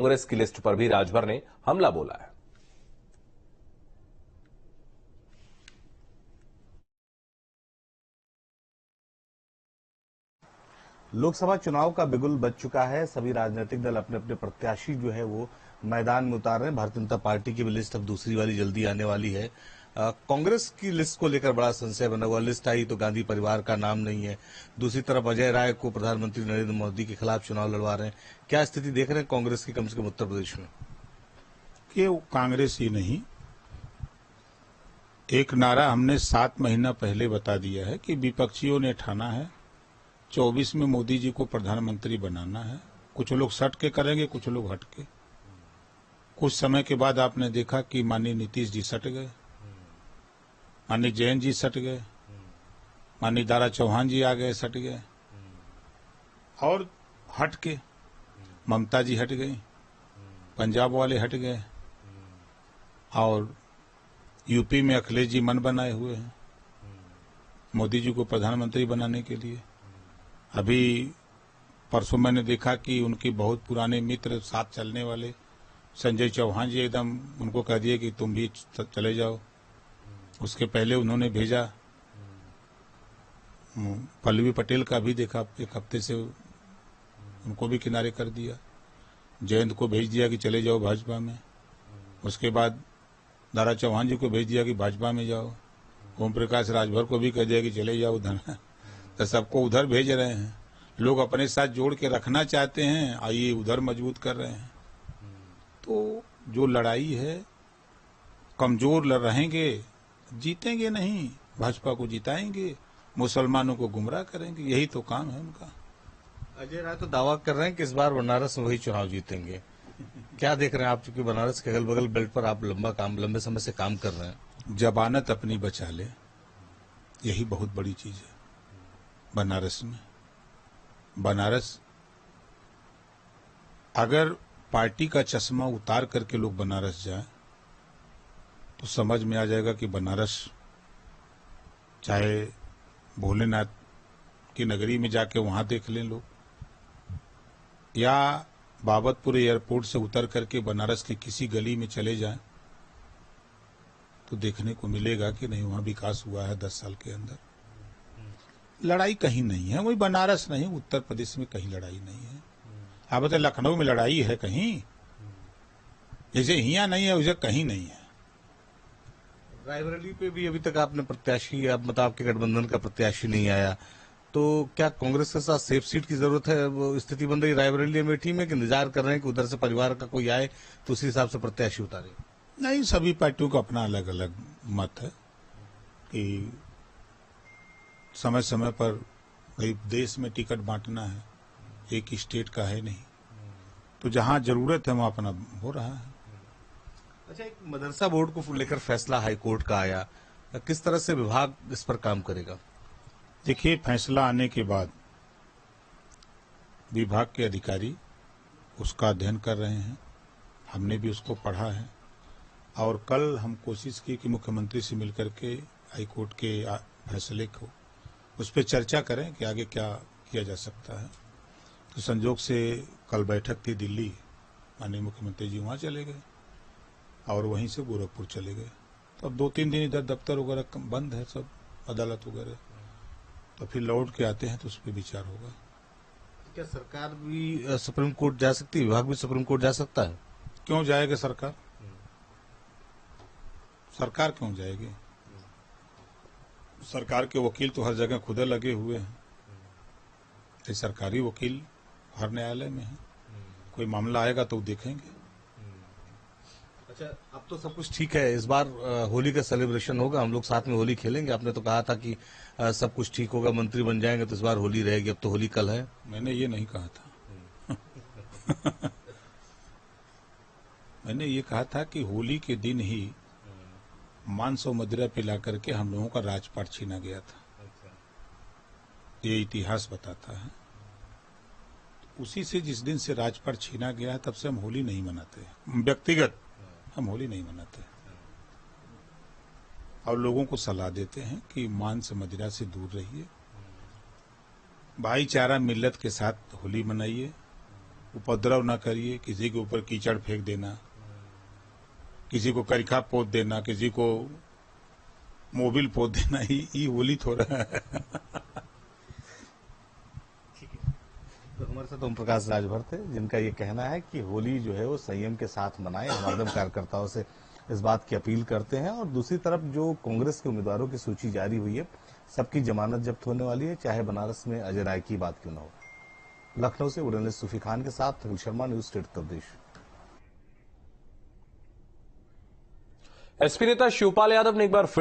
कांग्रेस की लिस्ट पर भी राजभर ने हमला बोला है। लोकसभा चुनाव का बिगुल बज चुका है। सभी राजनीतिक दल अपने अपने प्रत्याशी जो है वो मैदान में उतार रहे हैं। भारतीय जनता पार्टी की भी लिस्ट अब दूसरी वाली जल्दी आने वाली है। कांग्रेस की लिस्ट को लेकर बड़ा संशय बना हुआ। लिस्ट आई तो गांधी परिवार का नाम नहीं है। दूसरी तरफ अजय राय को प्रधानमंत्री नरेंद्र मोदी के खिलाफ चुनाव लड़वा रहे हैं। क्या स्थिति देख रहे हैं कांग्रेस की, कम से कम उत्तर प्रदेश में? कि कांग्रेस ही नहीं, एक नारा हमने 7 महीना पहले बता दिया है कि विपक्षियों ने ठाना है 24 में मोदी जी को प्रधानमंत्री बनाना है। कुछ लोग सट के करेंगे, कुछ लोग हट के। कुछ समय के बाद आपने देखा कि माननीय नीतीश जी सट गए, माननीय जयंत जी सट गए, माननीय दारा चौहान जी आ गए, सट गए। और हट के ममता जी हट गई, पंजाब वाले हट गए, और यूपी में अखिलेश जी मन बनाए हुए हैं मोदी जी को प्रधानमंत्री बनाने के लिए। अभी परसों मैंने देखा कि उनके बहुत पुराने मित्र, साथ चलने वाले संजय चौहान जी एकदम उनको कह दिए कि तुम भी चले जाओ। उसके पहले उन्होंने भेजा पल्लवी पटेल का भी देखा, एक हफ्ते से उनको भी किनारे कर दिया। जयंत को भेज दिया कि चले जाओ भाजपा में। उसके बाद दारा चौहान जी को भेज दिया कि भाजपा में जाओ। ओम प्रकाश राजभर को भी कह दिया कि चले जाओ उधर। तो सबको उधर भेज रहे हैं। लोग अपने साथ जोड़ के रखना चाहते हैं, आइए उधर मजबूत कर रहे हैं। तो जो लड़ाई है, कमजोर रहेंगे, जीतेंगे नहीं, भाजपा को जिताएंगे, मुसलमानों को गुमराह करेंगे, यही तो काम है उनका। अजय राय तो दावा कर रहे हैं कि इस बार बनारस में वही चुनाव जीतेंगे। क्या देख रहे हैं आप, चूंकि बनारस के अगल बगल बेल्ट पर आप लंबे समय से काम कर रहे हैं? जबानत अपनी बचा ले, यही बहुत बड़ी चीज है बनारस में। बनारस अगर पार्टी का चश्मा उतार करके लोग बनारस जाए तो समझ में आ जाएगा कि बनारस, चाहे भोलेनाथ की नगरी में जाके वहां देख लें लोग, या बाबतपुर एयरपोर्ट से उतर करके बनारस की किसी गली में चले जाएं तो देखने को मिलेगा कि नहीं वहां विकास हुआ है 10 साल के अंदर। लड़ाई कहीं नहीं है, वही बनारस नहीं, उत्तर प्रदेश में कहीं लड़ाई नहीं है। आप बताए लखनऊ में लड़ाई है कहीं? जैसे यहाँ नहीं है वैसे कहीं नहीं है। रायबरेली पे भी अभी तक आपने प्रत्याशी, अब मतलब आपके गठबंधन का प्रत्याशी नहीं आया, तो क्या कांग्रेस के साथ सेफ सीट की जरूरत है? वो स्थिति बन रही रायबरेली अमेठी में कि इंतजार कर रहे हैं कि उधर से परिवार का कोई आए तो उसी हिसाब से प्रत्याशी उतारे? नहीं, सभी पार्टियों का अपना अलग अलग मत है कि समय समय पर भाई देश में टिकट बांटना है, एक स्टेट का है नहीं, तो जहां जरूरत है वहां अपना हो रहा है। अच्छा, एक मदरसा बोर्ड को लेकर फैसला हाईकोर्ट का आया, किस तरह से विभाग इस पर काम करेगा? देखिए, फैसला आने के बाद विभाग के अधिकारी उसका अध्ययन कर रहे हैं, हमने भी उसको पढ़ा है, और कल हम कोशिश की कि मुख्यमंत्री से मिलकर के हाईकोर्ट के फैसले को उस पर चर्चा करें कि आगे क्या किया जा सकता है। तो संजोग से कल बैठक थी दिल्ली, माननीय मुख्यमंत्री जी वहां चले गए और वहीं से गोरखपुर चले गए। तो अब 2-3 दिन इधर दफ्तर वगैरह बंद है, सब अदालत वगैरह, तो फिर लौट के आते हैं तो उस पर विचार होगा। तो क्या सरकार भी सुप्रीम कोर्ट जा सकती है, विभाग भी सुप्रीम कोर्ट जा सकता है? क्यों जाएगा सरकार? सरकार क्यों जाएगी? सरकार के वकील तो हर जगह खुदे लगे हुए हैं। सरकारी वकील हर न्यायालय में है, कोई मामला आएगा तो देखेंगे। अच्छा, अब तो सब कुछ ठीक है, इस बार होली का सेलिब्रेशन होगा, हम लोग साथ में होली खेलेंगे। आपने तो कहा था कि सब कुछ ठीक होगा, मंत्री बन जाएंगे तो इस बार होली रहेगी। अब तो होली कल है। मैंने ये नहीं कहा था। मैंने ये कहा था कि होली के दिन ही मांस और मदिरा पिला करके हम लोगों का राजपाट छीना गया था। ये इतिहास बताता है। उसी से जिस दिन से राजपाट छीना गया है तब से हम होली नहीं मनाते, व्यक्तिगत हम होली नहीं मनाते, और लोगों को सलाह देते हैं कि मांस मदिरा से दूर रहिए, भाईचारा मिल्लत के साथ होली मनाइए, उपद्रव ना करिए, किसी के ऊपर कीचड़ फेंक देना, किसी को करिखा पोत देना, किसी को मोबिल पोत देना, ये होली थोड़ा है। तो हमारे साथ ओम प्रकाश राजभर थे, जिनका ये कहना है कि होली जो है वो संयम के साथ मनाएं। हमारे कार्यकर्ताओं से इस बात की अपील करते हैं। और दूसरी तरफ जो कांग्रेस के उम्मीदवारों की सूची जारी हुई है, सबकी जमानत जब्त होने वाली है, चाहे बनारस में अजय राय की बात क्यों न हो। लखनऊ से जर्नलिस्ट सूफी खान के साथ अखिल Sharma, news state Uttar Pradesh. SP नेता शिवपाल यादव ने एक बार